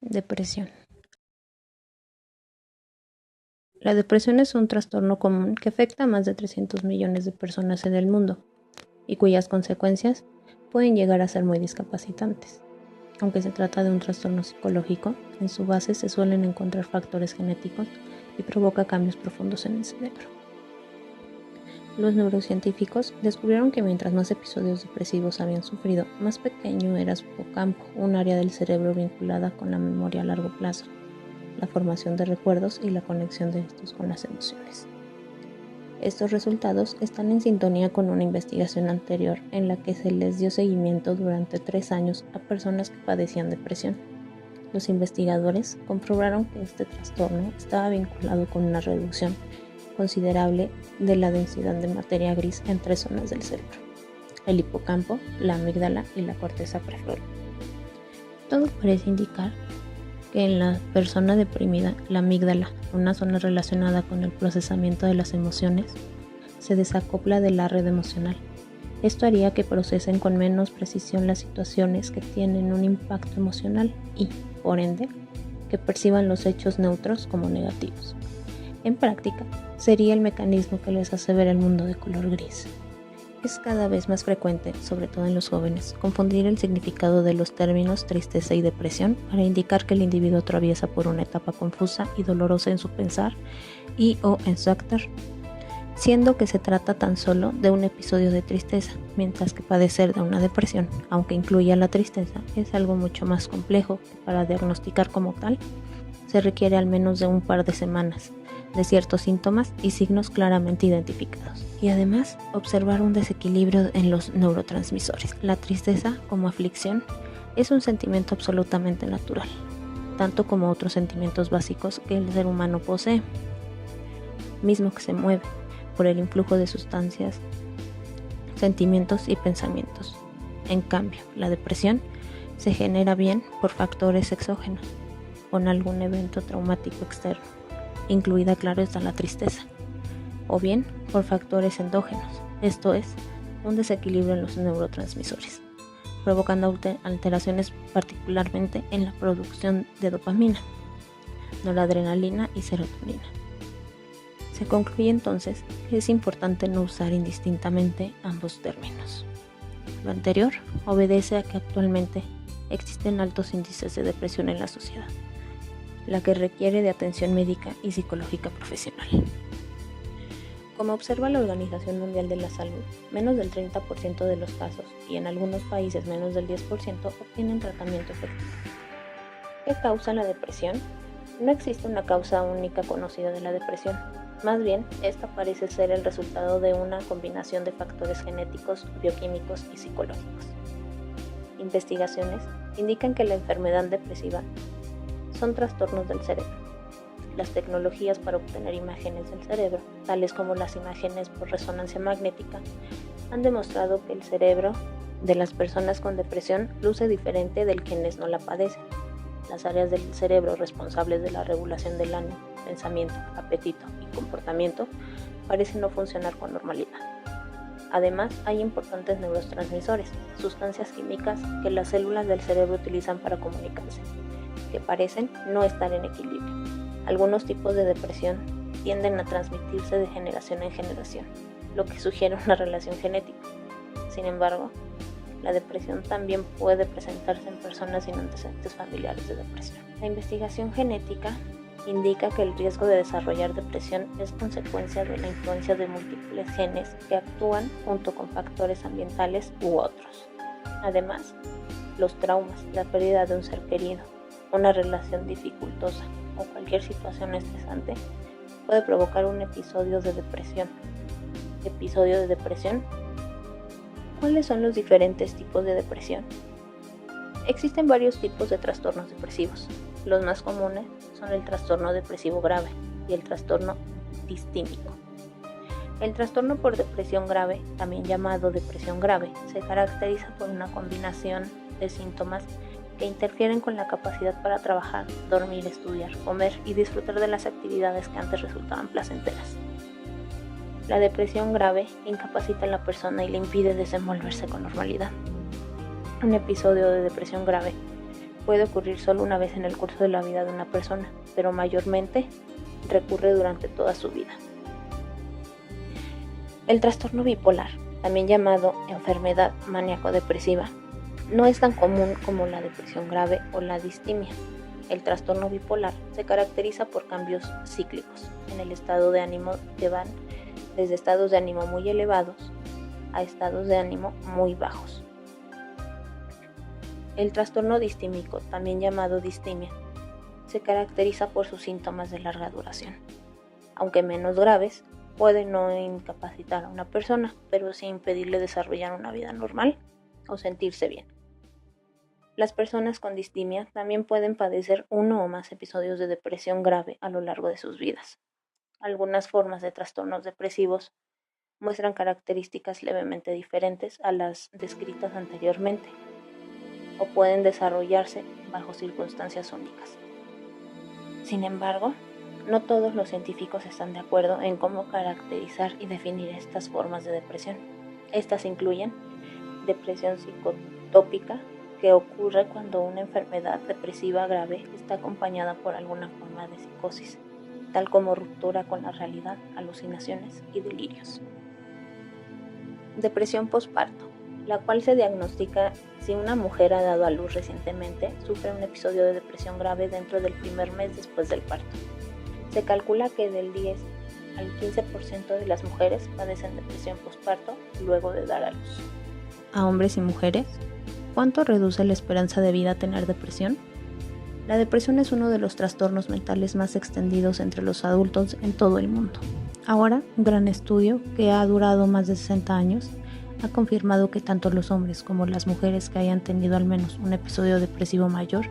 Depresión. La depresión es un trastorno común que afecta a más de 300 millones de personas en el mundo y cuyas consecuencias pueden llegar a ser muy discapacitantes. Aunque se trata de un trastorno psicológico, en su base se suelen encontrar factores genéticos y provoca cambios profundos en el cerebro. Los neurocientíficos descubrieron que mientras más episodios depresivos habían sufrido, más pequeño era su hipocampo, un área del cerebro vinculada con la memoria a largo plazo, la formación de recuerdos y la conexión de estos con las emociones. Estos resultados están en sintonía con una investigación anterior en la que se les dio seguimiento durante 3 años a personas que padecían depresión. Los investigadores comprobaron que este trastorno estaba vinculado con una reducción considerable de la densidad de materia gris en 3 zonas del cerebro: el hipocampo, la amígdala y la corteza prefrontal. Todo parece indicar que en la persona deprimida, la amígdala, una zona relacionada con el procesamiento de las emociones, se desacopla de la red emocional. Esto haría que procesen con menos precisión las situaciones que tienen un impacto emocional y, por ende, que perciban los hechos neutros como negativos. En práctica, sería el mecanismo que les hace ver el mundo de color gris. Es cada vez más frecuente, sobre todo en los jóvenes, confundir el significado de los términos tristeza y depresión para indicar que el individuo atraviesa por una etapa confusa y dolorosa en su pensar y/o en su actuar, siendo que se trata tan solo de un episodio de tristeza, mientras que padecer de una depresión, aunque incluya la tristeza, es algo mucho más complejo que para diagnosticar como tal se requiere al menos de un par de semanas de ciertos síntomas y signos claramente identificados. Y además, observar un desequilibrio en los neurotransmisores. La tristeza, como aflicción, es un sentimiento absolutamente natural, tanto como otros sentimientos básicos que el ser humano posee, mismo que se mueve por el influjo de sustancias, sentimientos y pensamientos. En cambio, la depresión se genera bien por factores exógenos, con algún evento traumático externo, incluida, claro está, la tristeza, o bien por factores endógenos, esto es, un desequilibrio en los neurotransmisores, provocando alteraciones particularmente en la producción de dopamina, noradrenalina y serotonina. Se concluye entonces que es importante no usar indistintamente ambos términos. Lo anterior obedece a que actualmente existen altos índices de depresión en la sociedad, la que requiere de atención médica y psicológica profesional. Como observa la Organización Mundial de la Salud, menos del 30% de los casos, y en algunos países menos del 10%, obtienen tratamiento efectivo. ¿Qué causa la depresión? No existe una causa única conocida de la depresión. Más bien, esta parece ser el resultado de una combinación de factores genéticos, bioquímicos y psicológicos. Investigaciones indican que la enfermedad depresiva son trastornos del cerebro. Las tecnologías para obtener imágenes del cerebro, tales como las imágenes por resonancia magnética, han demostrado que el cerebro de las personas con depresión luce diferente del quienes no la padecen. Las áreas del cerebro responsables de la regulación del ánimo, pensamiento, apetito y comportamiento parecen no funcionar con normalidad. Además, hay importantes neurotransmisores, sustancias químicas que las células del cerebro utilizan para comunicarse, que parecen no estar en equilibrio. Algunos tipos de depresión tienden a transmitirse de generación en generación, lo que sugiere una relación genética. Sin embargo, la depresión también puede presentarse en personas sin antecedentes familiares de depresión. La investigación genética indica que el riesgo de desarrollar depresión es consecuencia de la influencia de múltiples genes que actúan junto con factores ambientales u otros. Además, los traumas, la pérdida de un ser querido, una relación dificultosa o cualquier situación estresante puede provocar un episodio de depresión. ¿Cuáles son los diferentes tipos de depresión? Existen varios tipos de trastornos depresivos. Los más comunes son el trastorno depresivo grave y el trastorno distímico. El trastorno por depresión grave, también llamado depresión grave, se caracteriza por una combinación de síntomas que interfieren con la capacidad para trabajar, dormir, estudiar, comer y disfrutar de las actividades que antes resultaban placenteras. La depresión grave incapacita a la persona y le impide desenvolverse con normalidad. Un episodio de depresión grave puede ocurrir solo una vez en el curso de la vida de una persona, pero mayormente recurre durante toda su vida. El trastorno bipolar, también llamado enfermedad maníaco-depresiva, no es tan común como la depresión grave o la distimia. El trastorno bipolar se caracteriza por cambios cíclicos en el estado de ánimo que van desde estados de ánimo muy elevados a estados de ánimo muy bajos. El trastorno distímico, también llamado distimia, se caracteriza por sus síntomas de larga duración. Aunque menos graves, puede no incapacitar a una persona, pero sí impedirle desarrollar una vida normal o sentirse bien. Las personas con distimia también pueden padecer uno o más episodios de depresión grave a lo largo de sus vidas. Algunas formas de trastornos depresivos muestran características levemente diferentes a las descritas anteriormente, o pueden desarrollarse bajo circunstancias únicas. Sin embargo, no todos los científicos están de acuerdo en cómo caracterizar y definir estas formas de depresión. Estas incluyen depresión psicotópica, que ocurre cuando una enfermedad depresiva grave está acompañada por alguna forma de psicosis, tal como ruptura con la realidad, alucinaciones y delirios. Depresión posparto, la cual se diagnostica si una mujer ha dado a luz recientemente, sufre un episodio de depresión grave dentro del primer mes después del parto. Se calcula que del 10 al 15% de las mujeres padecen depresión posparto luego de dar a luz. ¿A hombres y mujeres? ¿Cuánto reduce la esperanza de vida tener depresión? La depresión es uno de los trastornos mentales más extendidos entre los adultos en todo el mundo. Ahora, un gran estudio, que ha durado más de 60 años, ha confirmado que tanto los hombres como las mujeres que hayan tenido al menos un episodio depresivo mayor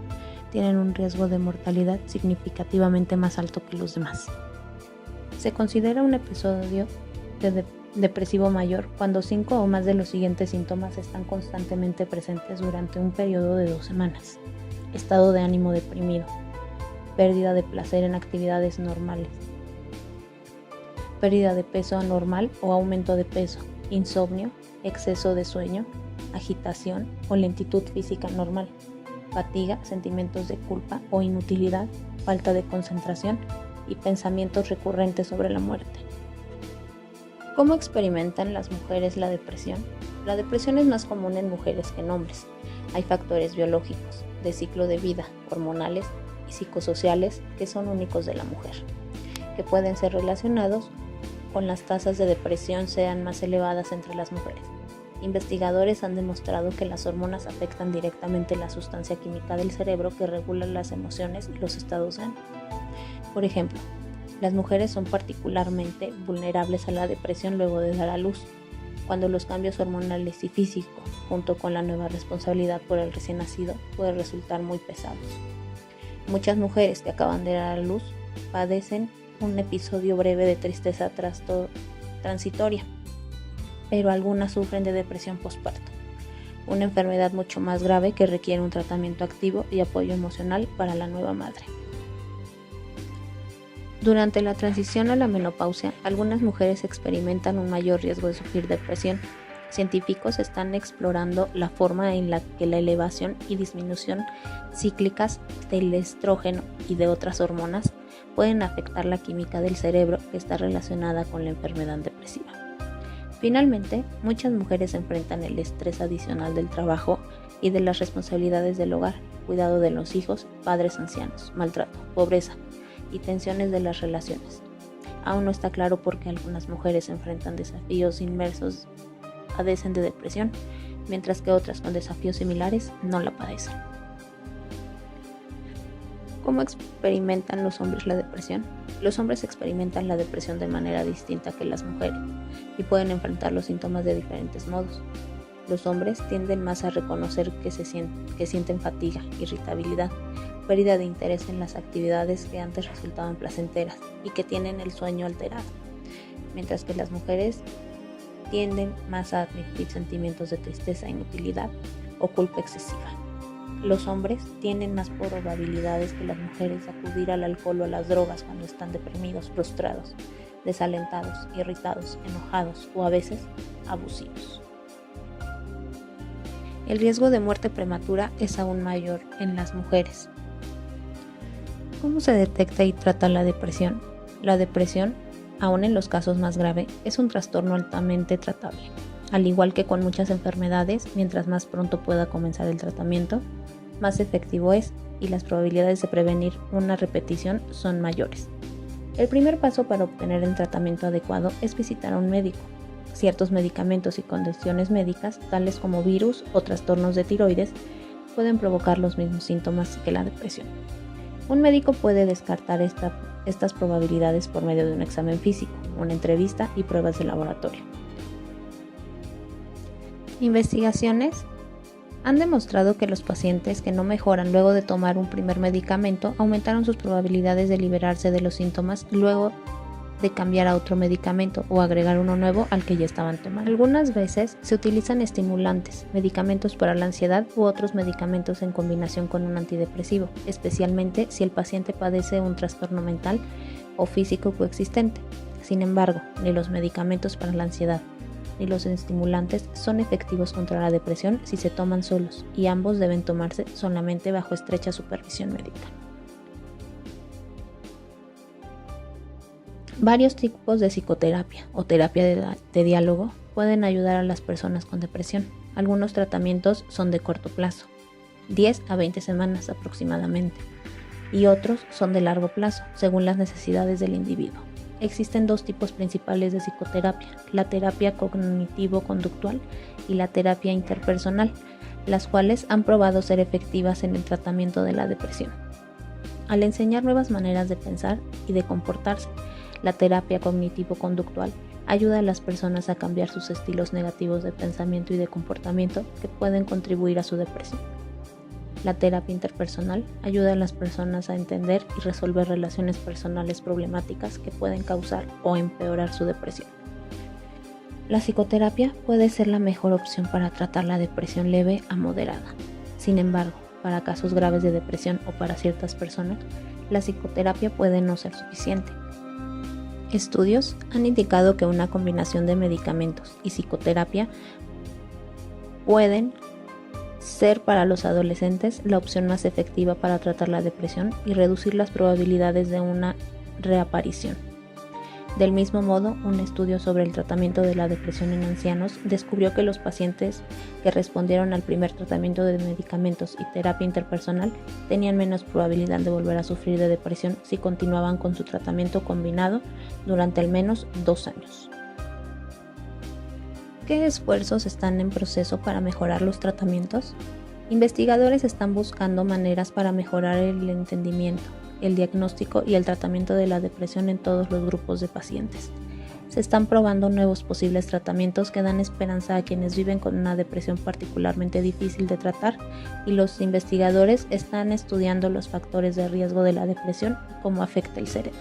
tienen un riesgo de mortalidad significativamente más alto que los demás. Se considera un episodio depresivo mayor cuando 5 o más de los siguientes síntomas están constantemente presentes durante un periodo de 2 semanas. Estado de ánimo deprimido, pérdida de placer en actividades normales, pérdida de peso anormal o aumento de peso, insomnio, exceso de sueño, agitación o lentitud física normal, fatiga, sentimientos de culpa o inutilidad, falta de concentración y pensamientos recurrentes sobre la muerte. ¿Cómo experimentan las mujeres la depresión? La depresión es más común en mujeres que en hombres. Hay factores biológicos, de ciclo de vida, hormonales y psicosociales que son únicos de la mujer, que pueden ser relacionados con las tasas de depresión sean más elevadas entre las mujeres. Investigadores han demostrado que las hormonas afectan directamente la sustancia química del cerebro que regula las emociones y los estados de ánimo. Por ejemplo, las mujeres son particularmente vulnerables a la depresión luego de dar a luz, cuando los cambios hormonales y físicos, junto con la nueva responsabilidad por el recién nacido, pueden resultar muy pesados. Muchas mujeres que acaban de dar a luz padecen un episodio breve de tristeza transitoria, pero algunas sufren de depresión postparto, una enfermedad mucho más grave que requiere un tratamiento activo y apoyo emocional para la nueva madre. Durante la transición a la menopausia, algunas mujeres experimentan un mayor riesgo de sufrir depresión. Científicos están explorando la forma en la que la elevación y disminución cíclicas del estrógeno y de otras hormonas pueden afectar la química del cerebro que está relacionada con la enfermedad depresiva. Finalmente, muchas mujeres enfrentan el estrés adicional del trabajo y de las responsabilidades del hogar, cuidado de los hijos, padres ancianos, maltrato, pobreza y tensiones de las relaciones. Aún no está claro por qué algunas mujeres enfrentan desafíos inmersos, padecen de depresión, mientras que otras con desafíos similares no la padecen. ¿Cómo experimentan los hombres la depresión? Los hombres experimentan la depresión de manera distinta que las mujeres y pueden enfrentar los síntomas de diferentes modos. Los hombres tienden más a reconocer que sienten fatiga, irritabilidad, pérdida de interés en las actividades que antes resultaban placenteras y que tienen el sueño alterado, mientras que las mujeres tienden más a admitir sentimientos de tristeza, inutilidad o culpa excesiva. Los hombres tienen más probabilidades que las mujeres de acudir al alcohol o a las drogas cuando están deprimidos, frustrados, desalentados, irritados, enojados o a veces abusivos. El riesgo de muerte prematura es aún mayor en las mujeres. ¿Cómo se detecta y trata la depresión? La depresión, aún en los casos más graves, es un trastorno altamente tratable. Al igual que con muchas enfermedades, mientras más pronto pueda comenzar el tratamiento, más efectivo es y las probabilidades de prevenir una repetición son mayores. El primer paso para obtener el tratamiento adecuado es visitar a un médico. Ciertos medicamentos y condiciones médicas, tales como virus o trastornos de tiroides, pueden provocar los mismos síntomas que la depresión. Un médico puede descartar estas probabilidades por medio de un examen físico, una entrevista y pruebas de laboratorio. Investigaciones han demostrado que los pacientes que no mejoran luego de tomar un primer medicamento aumentaron sus probabilidades de liberarse de los síntomas luego de cambiar a otro medicamento o agregar uno nuevo al que ya estaban tomando. Algunas veces se utilizan estimulantes, medicamentos para la ansiedad u otros medicamentos en combinación con un antidepresivo, especialmente si el paciente padece un trastorno mental o físico coexistente. Sin embargo, ni los medicamentos para la ansiedad ni los estimulantes son efectivos contra la depresión si se toman solos, y ambos deben tomarse solamente bajo estrecha supervisión médica. Varios tipos de psicoterapia o terapia de diálogo pueden ayudar a las personas con depresión. Algunos tratamientos son de corto plazo, 10 a 20 semanas aproximadamente, y otros son de largo plazo, según las necesidades del individuo. Existen dos tipos principales de psicoterapia, la terapia cognitivo-conductual y la terapia interpersonal, las cuales han probado ser efectivas en el tratamiento de la depresión. Al enseñar nuevas maneras de pensar y de comportarse, la terapia cognitivo-conductual ayuda a las personas a cambiar sus estilos negativos de pensamiento y de comportamiento que pueden contribuir a su depresión. La terapia interpersonal ayuda a las personas a entender y resolver relaciones personales problemáticas que pueden causar o empeorar su depresión. La psicoterapia puede ser la mejor opción para tratar la depresión leve a moderada. Sin embargo, para casos graves de depresión o para ciertas personas, la psicoterapia puede no ser suficiente. Estudios han indicado que una combinación de medicamentos y psicoterapia pueden ser para los adolescentes la opción más efectiva para tratar la depresión y reducir las probabilidades de una reaparición. Del mismo modo, un estudio sobre el tratamiento de la depresión en ancianos descubrió que los pacientes que respondieron al primer tratamiento de medicamentos y terapia interpersonal tenían menos probabilidad de volver a sufrir de depresión si continuaban con su tratamiento combinado durante al menos 2 años. ¿Qué esfuerzos están en proceso para mejorar los tratamientos? Investigadores están buscando maneras para mejorar el entendimiento, el diagnóstico y el tratamiento de la depresión en todos los grupos de pacientes. Se están probando nuevos posibles tratamientos que dan esperanza a quienes viven con una depresión particularmente difícil de tratar, y los investigadores están estudiando los factores de riesgo de la depresión y cómo afecta el cerebro.